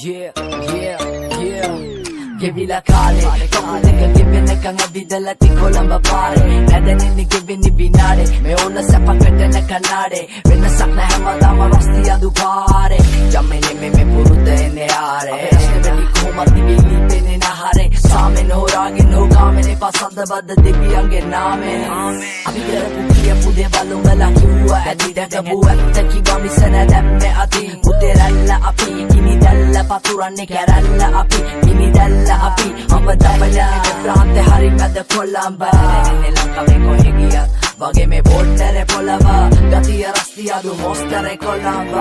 Yeah, yeah, yeah. ගෙවිලා කාලේ කකුල් දෙක ගෙවෙන කන් ඇවිදලා තිකොළඹ පාරේ නැදෙන්නේ ගෙවෙන්නේ විනාඩේ මේ ඕන සැපකට නැකනාඩේ වෙනසක් නැහැ හැමදාම රස්ති අඳුපාරේ යම්මනේ මේ පුරුද්ද එන්නේ ආරේ රස්නේ කොහොමද දිවිලි පෙන්නේ නහරේ සාමෙන් හොරාගෙන හොගාමනේ පසන්ද බද්ද දෙවියන්ගේ නාමේ අපි කරපු කියපු දේවල් උඹලා කිව්වා ඇදිට ගබුවත් කිව්වා මිසන දැම්මේ අති පුතේ රැල්ල අපි කිනි දැල්ල පතුරන්නේ කැරල්ල අපි කිනි දැල්ල අපි අඹ දබලා ප්‍රාන්තේ හරි මැද කොළඹ නෙන්නේ ලංකාවේ කොහෙ ගියත් වගේ මේ බෝඩරේ පොළව ගතිය රස්තිය අදු මොස්තරේ කොළඹ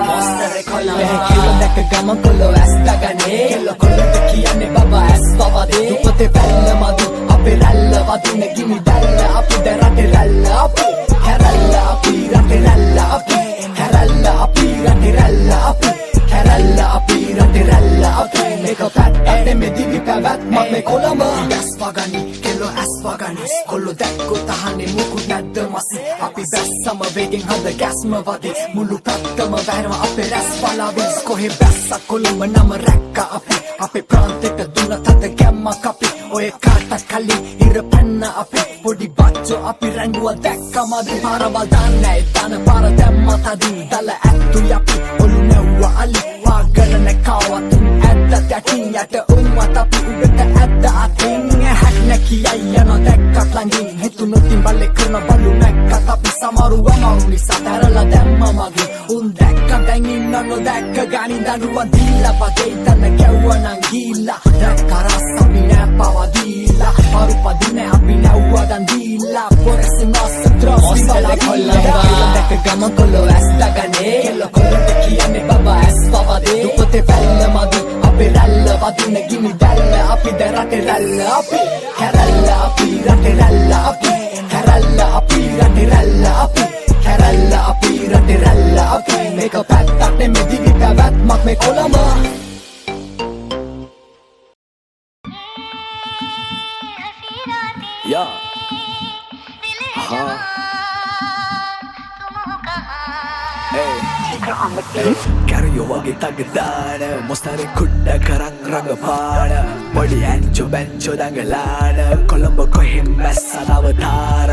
කිලෝ දැක ගම කොළෝ ඇස් දගනේ කෙල්ලෝ කොළොට කියන්නේ බබා ඇස් වවදේ දුපතේ පැල්ල මදු අපේ රැල්ල වදින ගිනි දැල්ල අපි දරටේ රැල්ල අපි කැරල්ල අපි රටේ රැල්ල අපි කැරල්ල අපි රටේ රැල්ල අපි කැරල්ල අපි රටේ රැල්ල අපි මේක පැත්තේ මේ දිවි පැවැත්මක් මේ කොළඹ ඇස් වගනි කෙල්ලෝ ඇස් වගනි කොළෝ දැක්කොත් අහන්නේ මුකුත් නැද්ද මසි අපි බැස්සම වේගෙන් හද ගැස්ම වදේ මුළු පැත්තම වැරම අපේ රැස් පලාවිස් කොහෙ බැස්සක් කොළඹ නම රැක්ක අපි අපේ ප්‍රාන්තෙට දුන්නත් හද ගැම්මක් අපි ඔය කාටත් කලින් ඉර පැන්න අපි පොඩි බච්චෝ අපි රැංගුව දැක්කමද පාරවල් දාන්නේ දාන පාර දැම්මත් අදින් දල ඇත්තුයි අපි ඔලු නැව්ව අලි වාගන නැකවත් ඇද්ද යටින් යට උම්මත් අපි උඩට ඇද්ද අතින් හැක් නැකියයි යන දැක්කත් ළඟින් හිතුනොතින් බල්ලේ කරන බලු නැක්කත් අපි සමරුව මරු නිසා තරලා දැම්ම මගේ උන් දැක්ක දැන් ඉන්න නොදැක්ක ගනින් දනුවන් දීලා පතේ තන කැව්වනම් ගිල්ලා දැක්ක රස අපි නෑ පවදීලා අරුපදින අපි නැව්වදන් දීලා පොරසින් අසත්‍රස් විවලා කොල්ලඹ දැක්ක ගම කොල්ලෝ ඇස් දගනේ කෙල්ලෝ කොල්ලට කියන්නේ බබා ඇස් වවදේ දුපතේ පැල්ල මදු අපේ රැල්ල වදින ගිනි දැල්ල අපි දරටේ රැල්ල අපි කැරල්ල අපි රටේ රැල්ල අපි කැරල්ල අපි රටේ රැල්ල අපි කැරල්ල අපි රටේ රැල්ල අපි මේක පැත්තක් නෙමෙයි දිවි පැවැත්මක් මේ කොළඹ या हाँ කැරියෝ වගේ තගදාන මොස්තරේ කුඩ්ඩ කරන් රඟපාන පොඩි ඇන්චෝ බැන්චෝ දඟලාන කොළඹ කොහෙන් මැස්සන අවතාර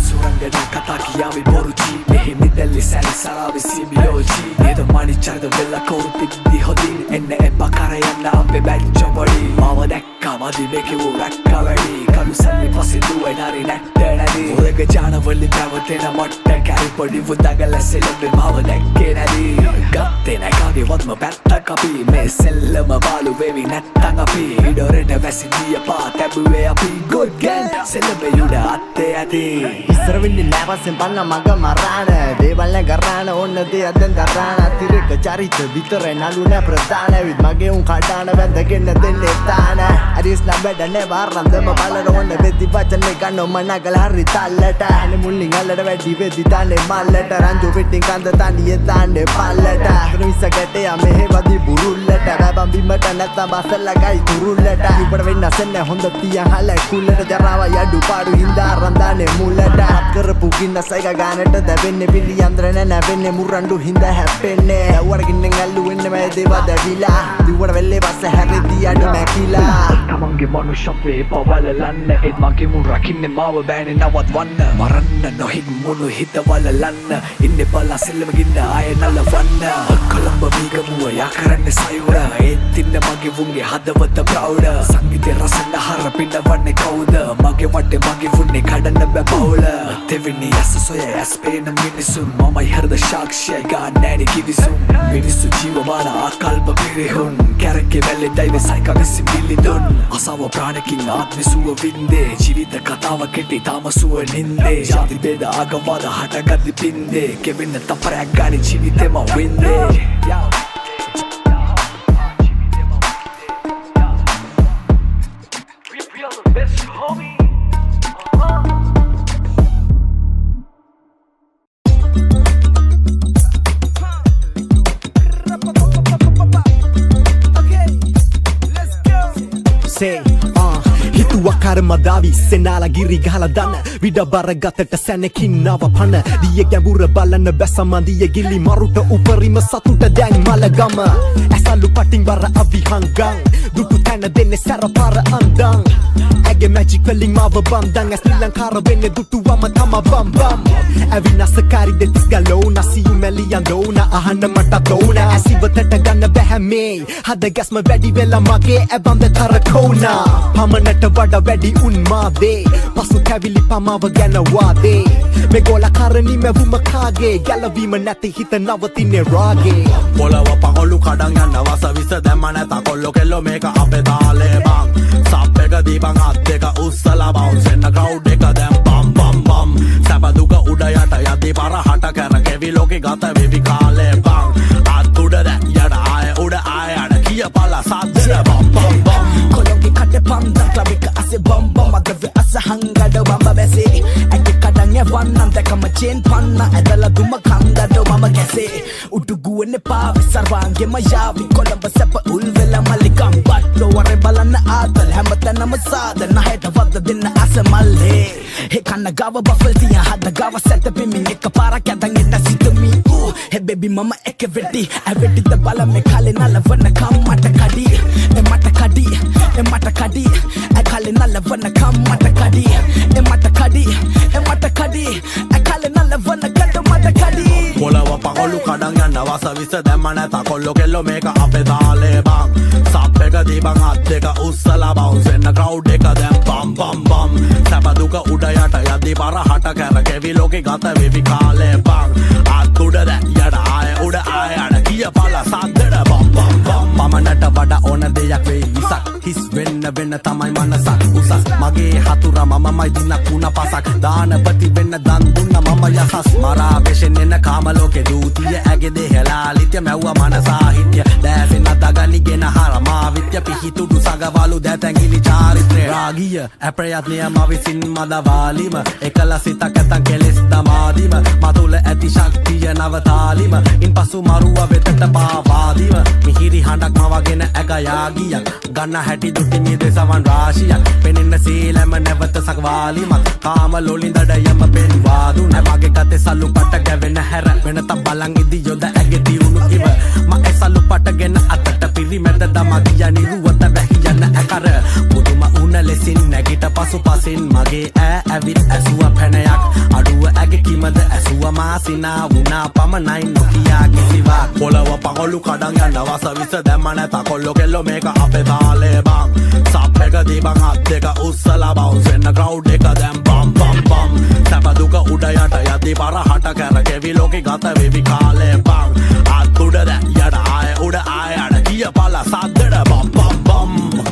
සුරංගන කතා කියාවි බොරුචි මෙහි මිදැල්ලි සැලි සරාවි සිමියෝචි නේද මනිච්චරද වෙල්ල කෝතිද්දි හොදින් එන්න එපා කර යන්න අපේ බැන්චෝ පොඩි මාව දැක්කා මදි මේකෙවු රැක්කා වැඩි කලු සල්ලි පස්සේ දුවයි නරි නැත්ත නැති උරග ජානවලි පැවතෙන මොට්ට කැරි පොඩි වුදඟල සෙලබේ මාව දැක්කේ නැති ගත්තේ නැකාගේ වත්ම පැත්තක් අපි මේ සෙල්ලම බාලු වෙවි නැත්තං අපි ඉඩොරට වැසිදිය පා තැබුවේ අපි good gang සෙල්ලබේ යුඩ අත්තේ ඇති ඉස්සර වෙන්නේ නෑවසෙන් පන්න මග මරාන දේවල් නෑ කරාන ඕන්න දේ අදන් දරාන අතිරේක චරිත විතරයි නළු නෑ ප්‍රධාන විත් මගේ උන් කඩාන වැඳගෙන දෙන්නේ තාන අරිස් නම් වැඩ නෑ වාරන්දම බලර ඕන්න වෙදි වචනේ ගන්න මනගල හරි තල්ලට අනේ මුල්ලින් අල්ලට වැඩි වෙදි තානේ මල්ලට රංජු පිටින් කන්ද තනියේ තාන්නේ පල්ලට විස ගැටේ මෙහෙ වදි බුරුල්ලට බබම් බිම්මට නැත්තම් බසල්ලගයි තුරුල්ලට ඉපඩ වෙන්න සෙන්න හොඳ තියන් හල කුල්ලට ජරාව යඩු පාඩු හින්දා රන්දානේ මුල්ලට කරපු ගින්න සයික ගානට දැවෙන්නේ පිළි යන්ත්‍රණ නැවෙන්නේ මුරණ්ඩු හින්දා හැප්පෙන්නේ ඇව්වට ගින්නෙන් ඇල්ලු වෙන්නේ මෑ දේවා දැවිලා දිව්වට වෙල්ලේ පස්ස හැරෙති අඩු මැකිලා තමන්ගේ මනුෂ්‍යත්වේ පවලලන්න ඒත් මගේ මුන් රකින්නේ මාව බෑනේ නවත්වන්න මරන්න නොහින් මුණු හිත වලලන්න ඉන්නේ බලා සෙල්ලම ගින්න ආය නලවන්න කොළඹ මීගමුව යා කරන්නේ සයුර ඒත් ඉන්න මගේ වුන්ගේ හදවත ප්‍රෞඩ සංගීතේ රසන්න හර පින්නවන්නේ කවුද මගේ වටේ මගේ වුන්නේ කඩන්න බෑ බවුල දෙවෙනි ඇස සොය ඇස් පේන මිනිසුන් මමයි හෘද සාක්ෂිය ගන්න නෑනේ කිවිසුම් මිනිස්සු ජීවමාන ආකල්ප පිරිහුන් කැරකේ වැල්ලේ දයිවේ සයික විසි මිලිදුන් අසාව ප්‍රාණකින් ආත්මසුව වින්දේ ජීවිත කතාව කෙටි තාම සුව නින්දේ ජාති බේද ආගමවාද හටගද්දි පින්දේ කෙවෙන්න තපරයක් ගානේ ජීවිතේම වින්දේ Say, හිතුවක් අර මදාවි සෙනාලා ගිරි ගහලා දන්න විඩ බර ගතට සැනකින්නව පන දිය ගැඹුර බලන්න බැස මන්දිය ගිලි මරුට උපරිම සතුට දැන් මලගම ඇසලු පටින් බර අවිහංගං දුටු තැන දෙන්නේ සැර පාර අන්දං ඇගේ මැජික් වලින් මාව බම්දං ඇස් ශ්‍රී ලංකාර වෙන්නේ දුටුවම තම බම් බම් ඇවිනස්සකාරි දෙතිස් ගලෝන සියු මැලියන් දෝන අහන්න මට දෝන ඇසිවතට ගන්න බැහැ මේ හද ගැස්ම වැඩි වෙලා මගේ ඇබම් දෙතර කෝනා පමණට වඩා වැඩි උන් මාදේ පසු කැවිලි පමාව ගැන වාදේ මේ ගෝල කරණි මැවුම කාගේ ගැලවීම නැති හිත නවතින්නේ රාගේ පොළව පහළු කඩන් යන්න වසවිස දැම්ම නැත කොල්ලෝ කෙල්ලෝ මේක අපේ තාලේ බං සබ් එක දීපන් අත් දෙක උස්සලා බවුන්ස් එන්න ක්‍රවුඩ් එක දැන් බම් බම් බම් සැප දුක උඩ යට යද්දී පරහට කර කෙවි ලෝකේ ගත වෙවි කාලේ බං අත් උඩ දැන් යට ආය උඩ ආය අඩ කියපලා සද්දේ බම් බම් බම් කොළොන්ගේ කට පන්දන් ක්ලබ් එක අසේ බම් බම් අදවේ අස හංගඩ වම්බ බැසේ ඇගේ කඩන් යවන්නම් දැකම චේන් පන්න ඇදලා දුම කන්දඩ මම ගැසේ උඩු ගුවනේ පාවි සර්වාංගෙම යාවි කොළඹ සැප උල් වෙලා මල්ලිකම් බට්ලෝ වරේ බලන්න ආතල් හැමතැනම සාදන හැට වද්ද දෙන්න අස මල්ලේ හේ කන්න ගාව බෆල් තිය හද ගාව සැත පිමින් එක පාරක් යදන් එන්න සිතමි හේ බේබි මම එක වෙටි ඇවෙටිද බල මේ කාලේ නලවන කම් මට කඩි මට කඩි මට කඩි ඇකාලේ නලවන කම් මට කඩි මට කඩි මට කඩි ඇකාලේ නලවන කඩ මට කඩි පොළව පහළු කඩන් යන්න වසවිස දැම්ම නැත කොල්ලෝ කෙල්ලෝ මේක අපේ තාලේ බං සබ් එක දීපන් අත් දෙක උස්සලා බවුන්ස් එන්න ක්‍රවුඩ් එක දැන් බම් බම් බම් සැප දුක උඩ යට යද්දී පරහට කර කෙවි ලෝකේ ගත වෙවි කාලේ බං අත් උඩ දැන් යට ආය උඩ ආය අඩ කියපලා සද්දට බම් බම් බම් පමණට වඩා ඕන දෙයක් වෙයි ඉසක් හිස් වෙන්න වෙන්න තමයි මනසක් උසස් මගේ හතුර මමමයි දිනක් උන පසක් දානපති වෙන්න දන් දුන්න මම යසස් මරා වෙෂෙන් එන කාම ලෝකේ දූතිය ඇගේ දෙහලා ලිත්‍ය මැව්ව මන සාහිත්‍ය දැසෙන දගනිගෙන හරමා විත්‍ය පිහිටුඩු සගවලු දැතැඟිලි චාරිත්‍රය රාගිය අප්‍රයත්නය මවිසින් මදවාලිම එකල සිතක් ඇතන් කෙලෙස් දමාදිම මතුල ඇති ශක්තිය නවතාලිම ඉන් පසු මරුව වෙතට පාවාදිම මිහිරි හඬක් මවගෙන ඇගයාගියක් ගන්න හැටි දුටිමි දෙසවන් රාශියක් පෙනෙන්න සීලම නැවත සක්වාලිමක් කාම ලොලින්දඩයම පෙන්වාදු නැමගේ ගතේ සල්ලු පට ගැවෙන හැර වෙනත බලන් ඉදි යොද ඇගේ දියුණු ඉව ම එසල්ලු පටගෙන අතට පිරිමැද දමා ගිය නිරුවත වැහි යන ඇකර පුදුම උන ලෙසින් නැගිට පසු පසින් මගේ ඇවිත් ඇසුව පැනයක් අඩුව ඇගේ කිමද ඇසුව මාසිනා වුණා පමණයි නොකියා කිසිවක් පොළව පහළු කඩන් යන්න වසවිස දැම්ම නැත කොල්ලෝ කෙල්ලෝ මේක අපේ තාලේ බං සබ් එක දීපන් අත් දෙක උස්සලා බවුන්ස් එන්න ක්‍රවුඩ් එක දැන් බම් බම් බම් සැප දුක උඩ යට යද්දී පරහට කර කෙවි ලෝකේ ගත වෙවි කාලේ බං අත් උඩ දැන් යට ආය උඩ ආය අඩ කියපලා සද්දට බම් බම් බම්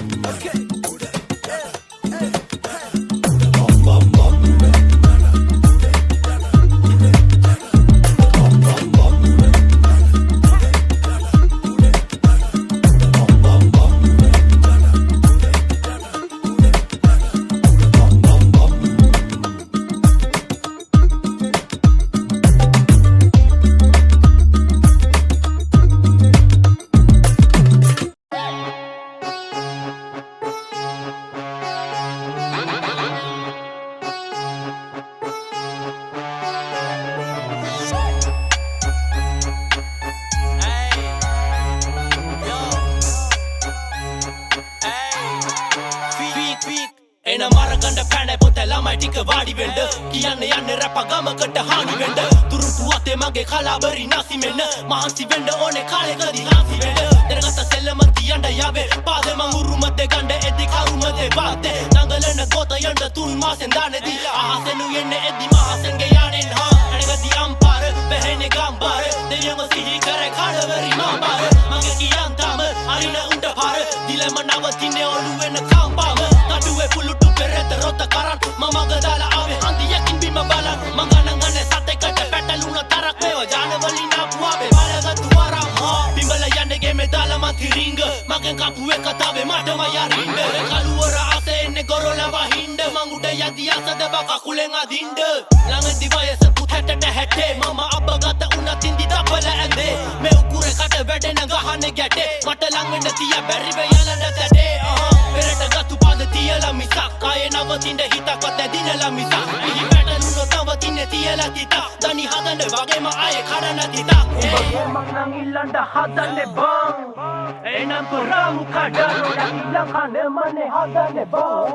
එන මරගණ්ඩ පැන පොත ළමයි ටික වාඩි වෙන්න කියන්න යන්නේ රැප ගමකට හානි වෙන්න තුරුටු අතේ මගේ කලාබරි නැසි මෙන්න මහන්සි වෙන්න ඕනේ කාලෙකදී හාසි වෙන්න දරගත සෙල්ලම තියන්න යාවේ පාදේ මං උරුමතේ ගණ්ඩ එදි කරුමතේ වාතේ නංගලන ගොත යන්න තුන් මාසෙන් දානේදී අහසෙනු යන්නේ එදි මහසෙන්ගේ යන්නේ හා එනගදී අම්පාර වෙහෙනේ ගම්බාර දෙයම සිහි කරේ කාලවරි මාමාර මගේ කියන් තාම අරින උඩ පාර දිලම නවතින්නේ ඔළුවෙන කම්පාම කඩුවේ පුලුටු පෙරත රොත කරන් මම ගදාලා ආවේ හන්දියකින් බිම බලන් මංගනංගනේ සතෙකට පැටලුණ තරක් මේව ජානවලින් ආපුවාවේ බලගත්තු වරම් බිම්බල යන්නේ ගෙමේ දාලා මන්ති රිංග මගෙන් කපුවේ කතාවේ මටම යරින්ද කලුවර ආසේ එන්නේ ගොරොලා වහින්ද මං උඩ යදි අසද බක කුලෙන් අදින්ද ළඟදි වයස පුත් හැටට හැටේ මම අබගත උනත් ඉඳි දපල ඇඳේ මේ උකුරේ කට වැඩෙන ගහන්නේ ගැටේ මට ලං වෙන්න තිය බැරි වේ යලන්න තැටේ පෙරට ගත්තු පාද තියලා මිසක් ආයේ නවතින්න හිතක්වත් නැදිනලා මිසක් එහි පැටලුණු තව තින්නේ තියලා තිතක් දනි හදන්න වගේම ආයේ කඩන්න තිතක් උඹගේ මං නම් ඉල්ලන්න හදන්නේ බං එනම් කරමු කඩන්න ඉල්ලන් කන්නේ මනේ හදන්නේ බං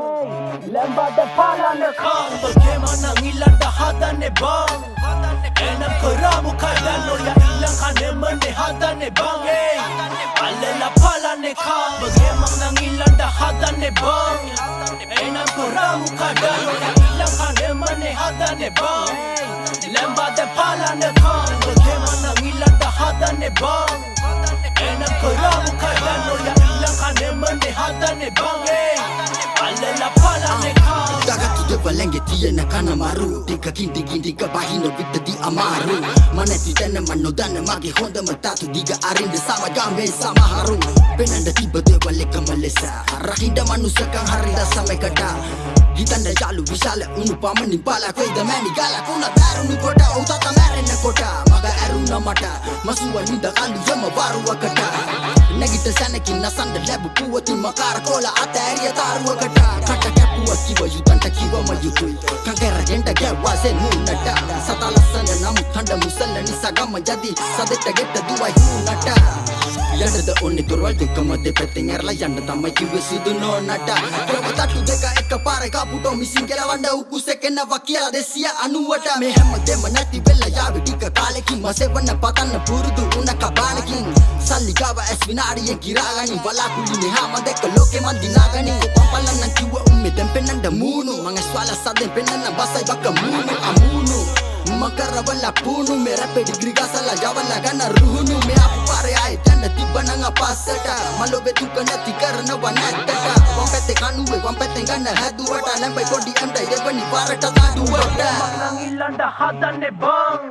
ලැම්බඩ පාලන කම් උඹගේ මං නම් ඉල්ලන්න හදන්නේ බං එනම් කරමු කඩන්න ඉල්ලන් කන්නේ මනේ හදන්නේ බං අල්ලලා පාලන කම් උඹගේ මං නම් ඉල්ලන්න හදන්නේ බං එනම් කරමු කඩන්න ඉල්ලන් කන්නේ මනේ හදන්නේ බං ලැම්බඩ පාලන කම් උඹගේ මං නම් ඉල්ලන්න හදන්නේ බං එනම් කරමු කඩන්න ඉල්ලන් කන්නේ මනේ හදන්නේ බං අල්ලලා පාලන කම් Dagat devalenge tiena kana maru Tika kinti kinti ka bahino vitta di amaru Manati dana mano dana magi honda matatu Diga arinde sama gambe sama haru Penanda tiba devale kamalesa Rahinda manusia kang harida sampai kata Hitanda jalu visala unupama nimpala Kweda mani gala kuna baru ni kota Utata merena kota Maga eruna mata Masuwa ninda kalu yama baru wakata Nagita sanakin nasanda lebu puwati makara kola ata area taru wakata Kata kepuwa kiwa yutanta kiwa mayutui Kagera genta gewa se nunata Satala sana namu thanda musalla nisagama jadi Sadeta geta duwa hunata Yanda onni durwal deka mate petting erla yanda tamai kiwe sudu no nata Prava tatu deka eka pare kaputo misingela wanda uku sekena wakia desia anuwata Me hemma dema nati bella yavi tika kalekin Masevana patanna purudu una kabanakin Salli gawa esvinari yen kiragani Walakuli ne hama deka loke mandi nagani Pampalan nan kiwa umme tempenanda munu Mangaswala saden penana basai baka munu amunu Makara wala punu Mera pedigree gasala jawala gana ruhunu Me apu pare ay tanda tiba nanga pasata Malobe tuka nati karana wanatata Wampete kanuwe wampete gana haduwata Lambai kodi amda yevani parata taduwata Nang ilanda hadane bang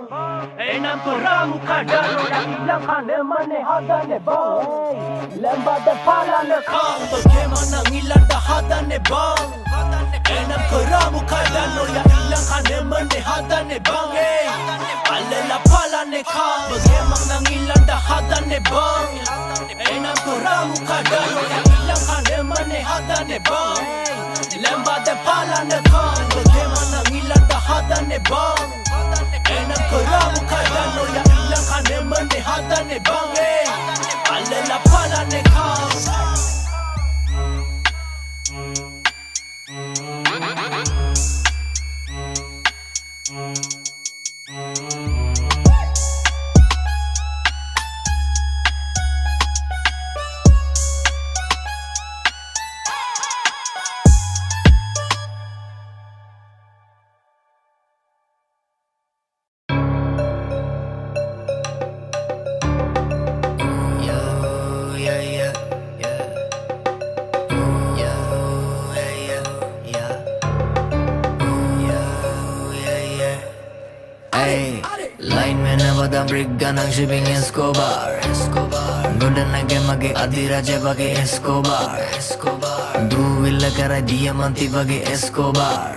Enam kuramu kadano Ilang kane mane hadane bang Lembada palane kang Bagaimana nang ilanda hadane bang Enam kuramu kadano Ilang kane mane hadane bang Alela palane kang Bagaimana nang ilanda hadane bang Enam kuramu kadano Ilang kane mane hadane bang Lembada palane kang Bagaimana nang ilanda hadane bang Enam kuramu kadano Ilang kane mane hadane bang Alela palane kang Line में नवदा brick गनंग shipping Escobar Godanage mage adiraja wage Escobar Duvilla kara diamanti wage Escobar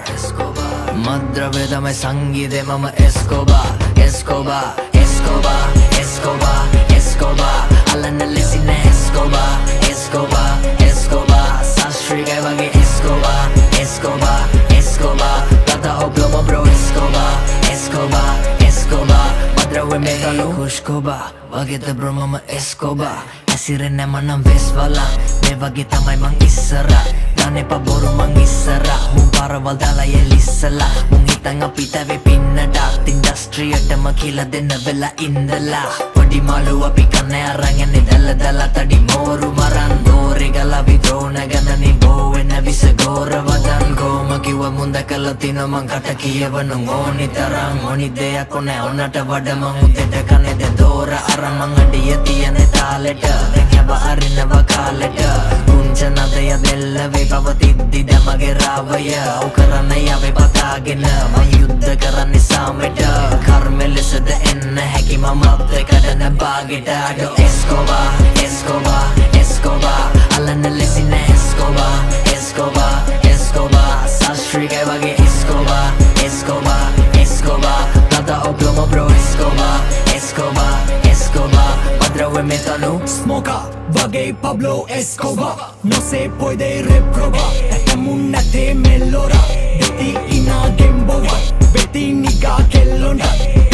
Madrave tamai sangeete mama Escobar Alana lesine Escobar Sastrika wage Escobar Tata obloma bro Escobar Madrave megalo Kushkoba Wageta bro mama Escobar Asirene manam vesvala Me wage tamai mang isara Dane pa boru mang isara Mun parawal dala yelisala Mun hitang apita ve pinnada Industry atama kila denna vela indala Padi malu api kanne arangane dala tadi moru maran Dore gala vidrona ganani boena visa gora vadan Goma kiwa munda kalatino mang kata kiyavanu ngoni tarang Ngoni deya kone onata vada mahuteta kane de dora aram mangadiya tiyane taleta Denyaba arinava kaleta Kunchana deya dellave pavatiddi damage ravaya Ukarana yave patagena mayuddha karane sameta Karme lesada enna haki mamatte kadana bageta Do Escobar Alana lesine Escobar Sastrika wage Escobar Tata obloma bro Escobar Madrave metanu Smoka wage Pablo Escobar No se puede reprobar මුන්නතේ මෙල්ලොරා දෙති ඉනාගෙන් බොවා වෙති නිගා කෙල්ලොන්ඩ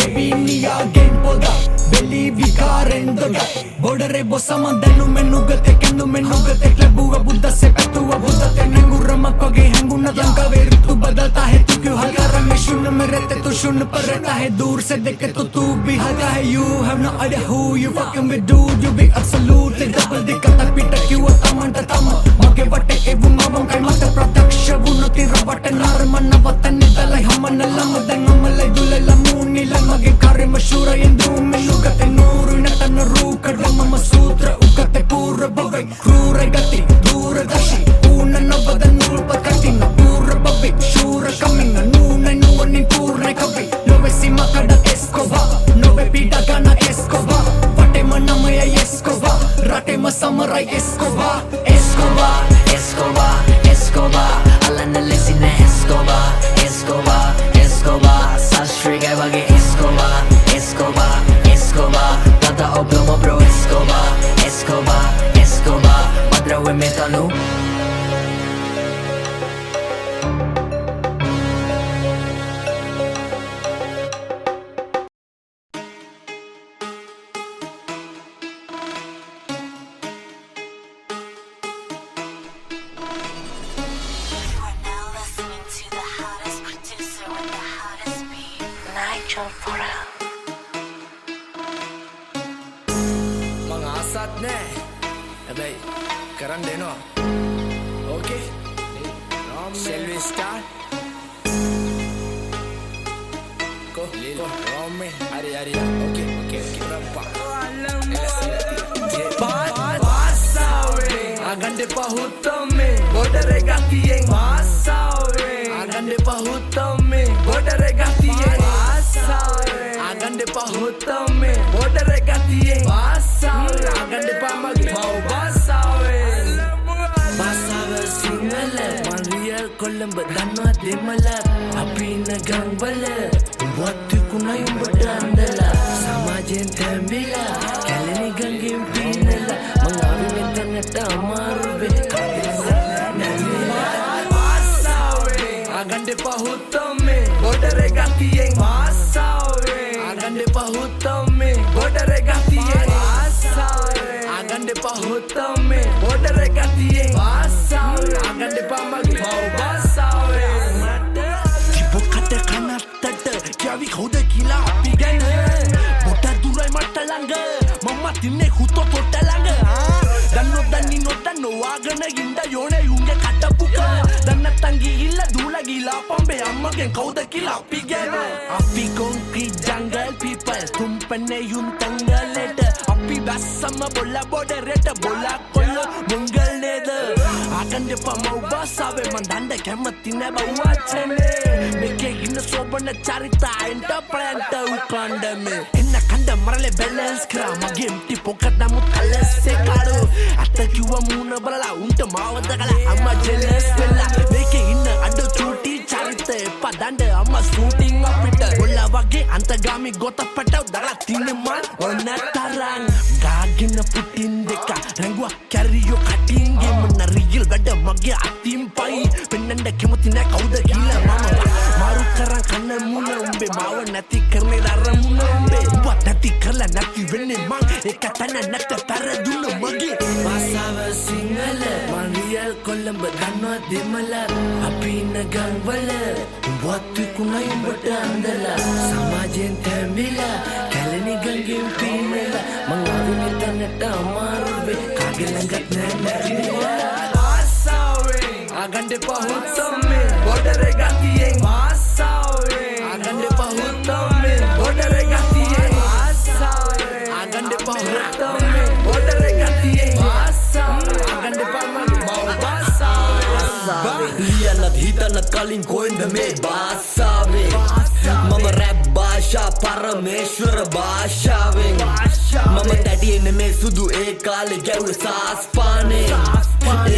එවිනියාගෙන් පොදා වෙලි විකාරෙන් දොඩ බොඩරේ බොසම දැනුමෙ නුගතෙ කෙඳුමෙ නුගතෙ ලැබුව බුද්දස්සේ පැතුව බුද්දතෙ නෙඟුරමක් වගේ හැඟුණ ලංකාවේ ऋतु बदलता है तू क्यों हल्का रंग में शून्य में रहते तो शून्य पर रहता है दूर से देखे तो तू भी हल्का है you have no idea who you fucking with dude you be absolutely double दिक्कत पीटा क्यों तमंट तम मगे वटे एवं मवं kai mata प्रत्यक्ष वुनो तीर वटे नरमन वतन दलाई हमन लमदन मलई दुलै लमूनी लमगे कार्य मशूर ಎಂದು ಮೆಲುಗತೆ ನೂರು ನಟನ ರೂಕಡ ಮಮ ಸೂತ್ರ ಉಗತೆ ಪೂರ್ವ ಬವೆ ಕ್ರೂರ ಗತಿ ದೂರದರ್ಶಿ ಪೂರ್ಣನವದ ನೂಲ್ಪ ಕಠಿಣ ಪೂರ್ವ ಬವೆ ಶೂರ ಕಮ್ಮಿಂಗ ನೂನೆ ನೂನಿ ಪೂರ್ಣ ಕವಿ ನೋವೆ ಸಿಮ ಕಡ ಎಸ್ಕೋಬಾ ನೋವೆ ಪೀಡಗನ ಎಸ್ಕೋಬಾ ಪಟೆ ಮನಮಯ ಎಸ್ಕೋಬಾ ರಟೆ ಮ ಸಮರೈ ಎಸ್ಕೋಬಾ ಎಸ್ಕೋಬಾ ಎಸ್ಕೋಬಾ ಎಸ್ಕೋಬಾ ಅಲನ ಲೆಸಿನ ಎಸ್ಕೋಬಾ ಎಸ್ಕೋಬಾ ಎಸ್ಕೋಬಾ ಸಾಶ್ರೀಗೆ ಬಗೆ ಎಸ್ಕೋಬಾ Escobar, Escobar, tanta oblomo bro Escobar, Escobar, Escobar, madra we metanu. You are now listening to the hottest producer with the hottest beat, Nigel Farrell. Mga asat na abay karan din no okay shall we start go Rome hari okay rampa agande pahutame bodare gatiye masawe agande pahutame bodare gatiye masawe agande pahutame bodare gatiye masawe agande pamagi mau masawe masawe singale maria kolamb danwa demala apina gangbala wattu kunayum badandala samajen thambila kalani gangim pinala mangavi mentanata amaruve agande pahutame bodare gatiye masawe agande pahutame bodare gatiye masawe agande pahutame bodare gatiye masawe agande pamagi mau masawe tibokate kanatta kyavi khoda kila apigana bota durai mattalanga mamma tinne khuto tottalanga danno danni nottanno agana inda yone unge kattapuka danna tangi illa dula gila pambe ammage kauda kila apigana api concrete jungle people tumpane yun tangaleta api bassama bolla bodereta bolla kollo mungal neda agande pamau basawe mandanda kematina bawachane meke inna sobana charita enta planta ukandame enna kanda marale balance kra mage empty pocket namu kalase kaadu atta kiwa moona balala unta mavadagala amma jealous vella meke inna adu chuti charita padanda amma shooting apita bolla wage antagami gota pataw dala tinman onna tarang gagina putin deka rangwa carriyo cutting game na real gada mage atim pai pennanda kematina kauda gila mama maru karan kanna muna umbe mawa nati karne dara muna umbe buat nati karla nati venne mang ekatana natta taraduna mage masawa singala manrial kolamb danwa demala apina gangwala wattu kunayum badandala samajen thambila kalani gangem pinala mangavi metanata amaruve kagelangat nanarila masawe agande pahutame bodare gatiye masawe agande pahutame bodare gatiye masawe agande pahutame bodare gatiye masawe agande pamagi mau masawe Lianat hitanat kalin koinda me basawe mama rap basha parameshwar bashave mama tatiyenne me sudu e kale gawe saspane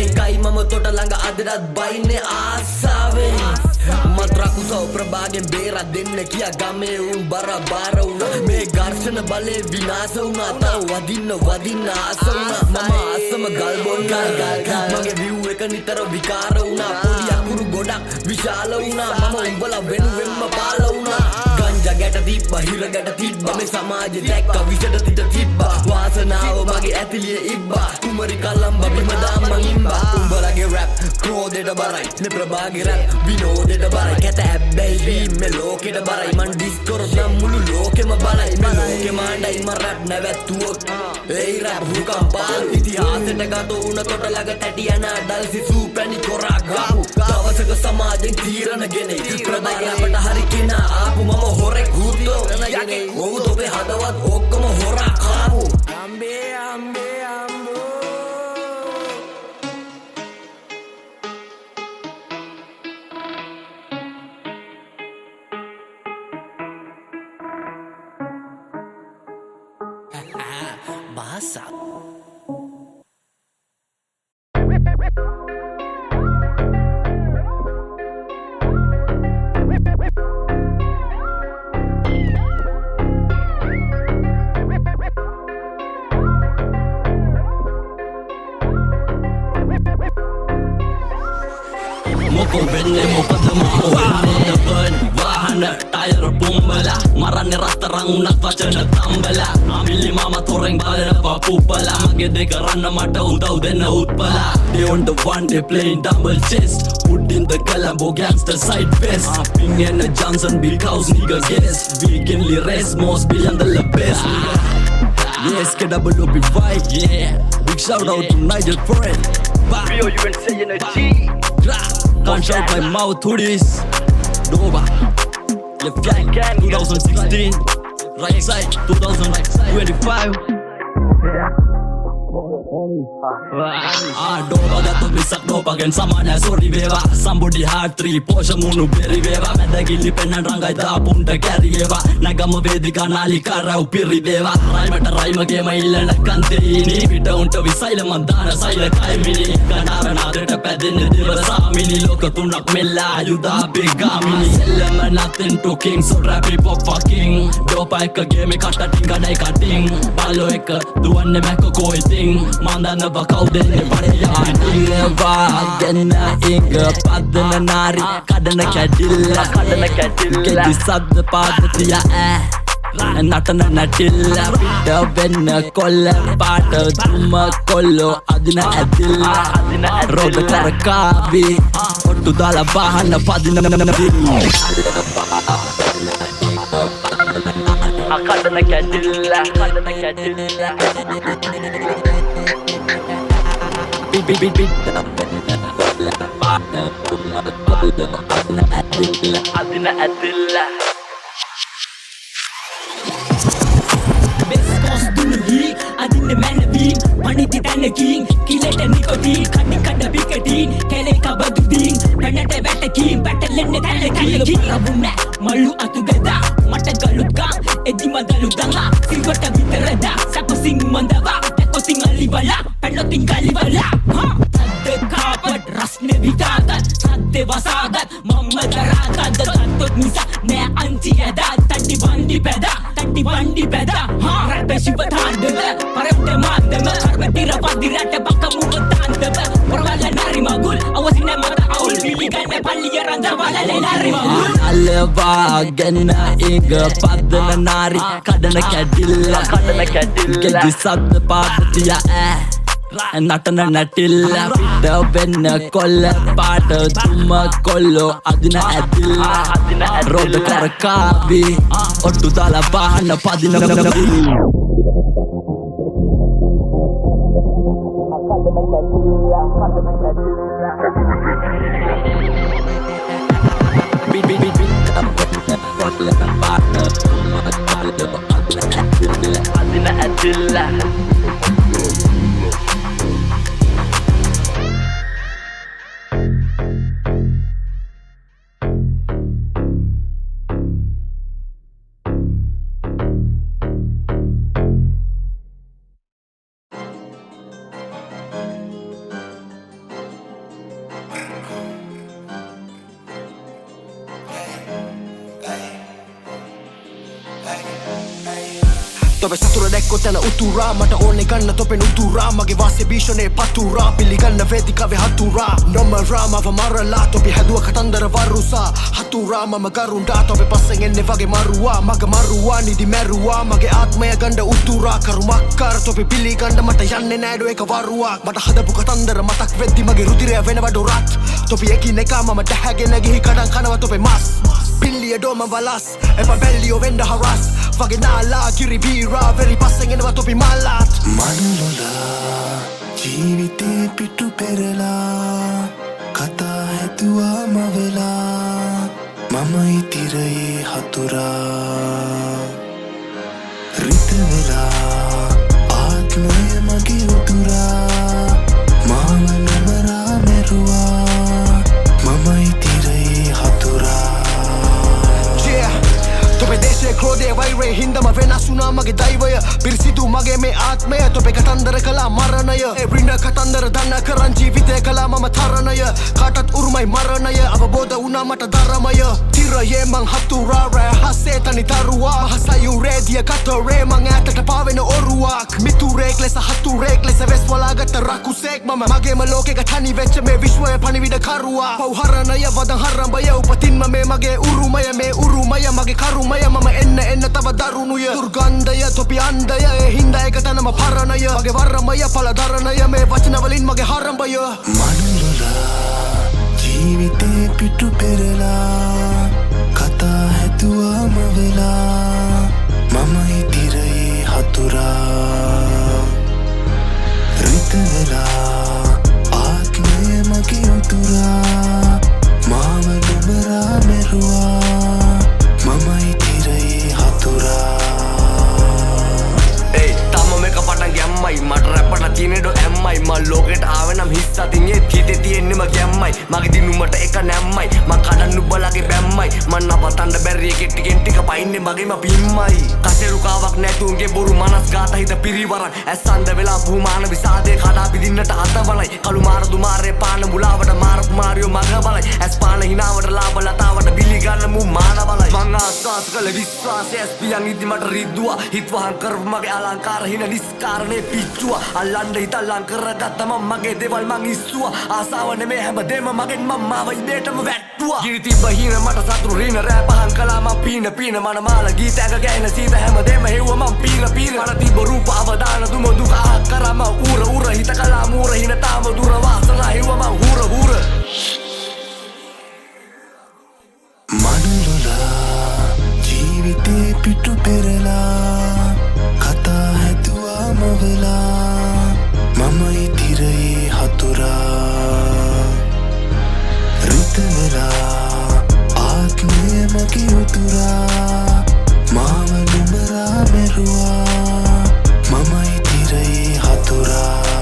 ekai mama tota langa adadat baine asave matra kusaw prabhagen bera denne kiya game un barabara una me garshana bale vinasa una taw wadinna asa una mama asama galbon gal mage view ek නිතර විකාර වුණා පොඩි අකුරු ගොඩක් විශාල වුණා මම උඹලා වෙනුවෙන්ම පාල වුණා ගංජා ගැට තිබ්බා හිර ගැට තිබ්බා මේ සමාජෙ දැක්ක විෂට තිත තිබ්බා වාසනාව මගේ ඇතිලිය ඉබ්බා කුමරි කල්ලම්බ බිම දාම්ම ඉම්බා උඹලගේ රැප් ක්‍රෝධෙට බරයි මේ ප්‍රභාගේ රැප් විනෝදෙට බරයි කැත හැබැයි බීම් මේ ලෝකෙට බරයි මන් ඩිස්කොරොත් නම් මුළු ලෝකෙම බලයි මේ ලෝකෙ මාණ්ඩයි මන් රැප් නැවැත්තුවොත් ඒ රැප් හුකම්පාල් ඉතිහාසෙට ගත වුණ තොට ළඟ තැටි යන අඩල් සිසු පැණි කොරා ගාපු දවසක සමාජෙන් තීරණ ගෙනේ ප්‍රභා රැපට හරි කෙනා ආපු මම හොරෙක් හුද්දෝ යකේ ඔවුත් ඔබේ හදවත් ඔක්කොම හොරා කාපු අම්බේ අම්බේ අම්බෝ bahasa Moko benne mopata mau depan wahana tayar pumbala marane ratarang unak wacana tambala amili mama toreng balana papupala mage de karanna mata udaw denna utpala they on the one they playing double chess put in the Colombo gangster side best ping and a Johnson because nigga guess weekendly race most beyond the best yes KWP5 yeah big shout out to Nigel friend Rio you been saying a G can't shout my mouth hoodies Nova left flank 2016 right side 2025 Nova gato misak Nova gen samana sorry veva somebody hard 3 posha munu beri veva medagili pennan rangai da punta carry veva nagama vedika nalika rau piri veva raimata raimage mailana kanteni pita unta visaila mandana saila kaimini kanara nadata padenne divasamini loka tunak mella ayuda begamini selama nothing to king so rap hip hop fucking dopa ek game kata tinga dai cutting balo ek duanne meko koiting mandana bakawdenne pareya inga genna inga padana nari kadana kadilla gedi sadda padatiya natana natilla pitta venna kolla paata thumma kollo adina adilla roda karakavi ottu dala bahana padina kadana kadilla adina adilla best cost duluhi adinne manavin maniti tanakin kileta nicotine kadda bikatin kele kabadudin penate vetakin batalenne tanakin abunna malu atugada mata galutga edi madalu danga silvata vitarada saposing mandava takoting alibala pennoting kalibala sadde kapat rasne vitadat sadde vasadat mamma daradat tattot misa ne antiyada tatti bandi peda rappe shivatandava paramte mandava karvatira padirata bakamuga tandava porwala nari magul awasine mata aul biliganne palliyaranda walale nari magul alva genna inga padana nari kadana kadilla gedi sadda padatiya natana natilla pitta venna kolla paata thumma kollo adina adilla roda karakavi ottu dala bahana padina adina adilla තොබ සතුර දැක්කොත් යන උතුරා මට ඕනේ ගන්න තොපෙන් උතුරා මගේ වාසේ භීෂණේ පතුරා පිළිගන්න වේදිකාවේ හතුරා නොමරා මව මරලා තොපි හැදුව කතන්දර වරුසා හතුරා මම ගරුන්ඩා තොපේ පස්සෙන් එන්නේ වගේ මරුවා මග මරුවා නිදි මැරුවා මගේ ආත්මය ගන්න උතුරා කරුමක්කාර තොපි පිළිගන්න මට යන්නේ නෑඩෝ එක වරුවක් මට හදපු කතන්දර මතක් වෙද්දි මගේ රුධිරය වෙනව ඩොරත් තොපි එකිනෙකා මම දැහැගෙන ගිහි කඩන් කනවා තොපේ මස් පිල්ලිය ඩෝම වලස් එප බැල්ලියෝ වෙන්ඩ හරස් වගේ නාලා කිරි බීරා වෙරි පස්සෙන් එනවා තොපි මල්ලාත් මනුලොලා ජීවිතේ පිටු පෙරලා කතා හැතුවා මවෙලා මම ඉතිරයේ හතුරා රිතවෙලා ආත්මය මගේ උතුරා මාව නොමරා මැරුවා මම ඉතිරයේ හතුරා තොපේ දේශය ක්‍රෝධය වෛරය හින්දම වෙනස් වුණා මගේ දෛවය පිරිසිදු මගේ මේ ආත්මය තොපේ කතන්දර කළා මරණය රින්න කතන්දර දන්න කරන් ජීවිතය කළා මම තරණය කාටත් උරුමයි මරණය අවබෝධ වුණා මට ධර්මය තිරයේ මං හතුරා රැහසේ තනි තරුවා මහසයුරේ දිය කතරේ මං ඈතට පාවෙන ඔරුවක් මිතුරෙක් ලෙස හතුරෙක් ලෙස වෙස් වලාගත්ත රකුසෙක් මම මගේම ලෝකෙක තනි වෙච්ච මේ විශ්වය පණිවිඩ කරුවා පව්හරණය වදන් හරඹය උපතින්ම මේ මගේ උරුමය මේ උරුමය මගේ කරුමය මම එන්න තව දරුණුය දුර්ගන්ධය තොපි අන්දය ඒ හින්දා එක තැනම පරණය මගේ වරමය පලදරණය මේ වචනවලින් මගේ හරඹය මනුලොලා ජීවිතේ පිටු පෙරලා කතා හැතුවා මවෙලා මම ඉතිරයේ හතුරා රිතවෙලා ආත්මය මගේ උතුරා මාව නොමරා මැරුවා මම ඉතිරයේ හතුරා තම මේක පටන් ගැම්මයි මට රැපට තියෙනෙඩෝ ඇම්මයි ම ලෝකෙට ආවනම් හිස් අතින් ඒත් හිතේ තියෙන්නෙම ගැම්මයි මගේ දිනුමට එක නැම්මයි මං කඩන්නු බලගේ බැම්මයි මන් නවතන්න බැරි එකෙන් ටිකෙන් ටික පයින්නේ මගේම පිම්මයි කසෙරුකාවක් නැතුන්ගේ බොරු මනස් ගාත හිත පිරිවරන් ඇස්සන්ද වෙලා පුහුමාන විසාදේ කඩා පිදින්නට අතවලයි කළු මාර දුමාරේ පාන මුලාවට මාර කුමාරියෝ මග බලයි ඇස් පාන හිනාවට ලාබ ලතාවට බිලි ගන්න මු මානවලයි මං ආස්වාස් කළ විශ්වාසය ඇස් පියන් ඉදි මට රිද්දුවා හිත වහන් කරපු මගේ අලංකාර හින නිස්කාරණේ පිච්චුවා අල්ලන්න හිතල්ලං කරගත්ත මම මගේ දේවල් මං ඉස්සුවා ආසාව නෙමේ හැමදේම මගෙන් මම මාව ඉබේටම වැට්ටුවා ගිරි තිබ්බ හීන මට සතුරු රින රෑ පහන් කළා මං පීන මන මාල ගීත ඇග ගැහෙන සීත හැමදේම හෙව්ව මං පීන මට තිබ්බ රූප අවදාන දුම දුක ආක් කරා මං ඌර හිත කලා මූර හින තාම දුර වාසනා හෙව්ව මං හූර මනුලොලා ජීවිතේ පිටු පෙරලා කතා හැතුවා මවෙලා මම ඉතිරයේ හතුරා රිතවෙලා ආත්මය මගේ උතුරා මාව නොමරා මැරුවා මම ඉතිරයේ හතුරා